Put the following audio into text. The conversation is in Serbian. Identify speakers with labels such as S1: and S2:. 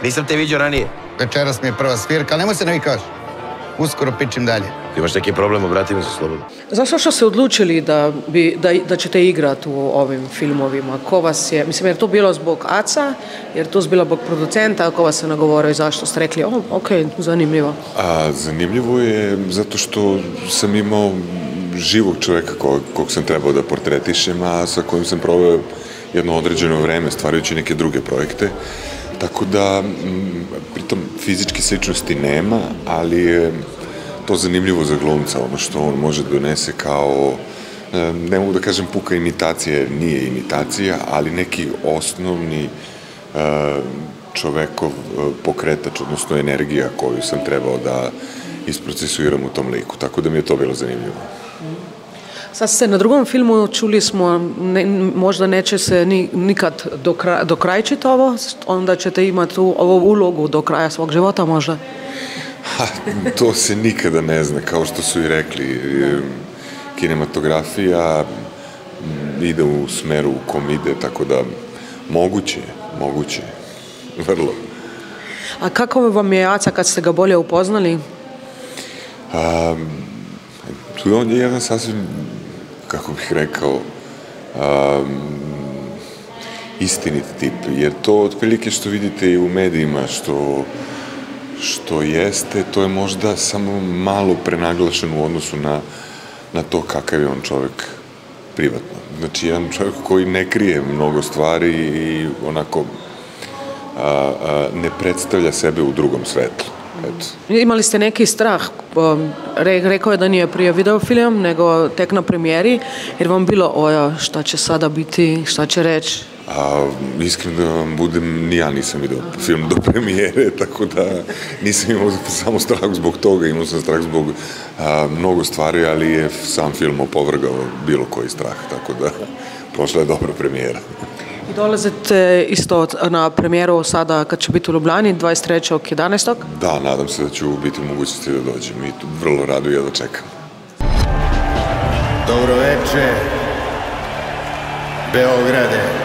S1: Nisam te vidio ranije.
S2: Večeras mi je prva svirka, ali nemoj se ne vikaš. Uskoro pičim dalje.
S1: Imaš neki problem, obrati mi se slobodno.
S3: Zašto što ste odlučili da ćete igrati u ovim filmovima? Ko vas je, mislim, je to bilo zbog Aca, jer to bilo zbog producenta, ko vas je nagovorio i zašto ste rekli, ok, zanimljivo?
S4: Zanimljivo je zato što sam imao živog čoveka kog sam trebao da portretišem, a sa kojim sam proveo jedno određeno vreme stvarajući neke druge projekte. Tako da, pritom fizičke sličnosti nema, ali je to zanimljivo za glumca, ono što on može donese kao, ne mogu da kažem puka imitacija, jer nije imitacija, ali neki osnovni čovekov pokretač, odnosno energija koju sam trebao da isprocesuiram u tom liku, tako da mi je to bilo zanimljivo.
S3: Sad ste na drugom filmu, čuli smo, možda neće se nikad dokrajčiti ovo, onda ćete imati ovu ulogu do kraja svog života možda?
S4: To se nikada ne zna, kao što su i rekli. Kinematografija ide u smeru u kom ide, tako da moguće, vrlo.
S3: A kako vam je Aca kad ste ga bolje upoznali?
S4: On je jedan sasvim, kako bih rekao, istinit tip, jer to otprilike što vidite i u medijima, što jeste, to je možda samo malo prenaglašeno u odnosu na to kakav je on čovek privatno. Znači, jedan čovek koji ne krije mnogo stvari i onako ne predstavlja sebe u drugom svetlu.
S3: Imali ste neki strah, rekao je da nije prije video film, nego tek na premijeri, jer vam bilo šta će sada biti, šta će reći?
S4: Iskreno da vam budem, ni ja nisam video film do premijere, tako da nisam imao samo strah zbog toga, imao sam strah zbog mnogo stvari, ali je sam film opovrgao bilo koji strah, tako da prošla je dobra premijera.
S3: I dolazite isto na premijeru sada kad će biti u Ljubljani, 23.11.
S4: Da, nadam se da ću biti u mogućnosti da dođem i vrlo rado jedva čekam.
S2: Dobro veče, Beograde.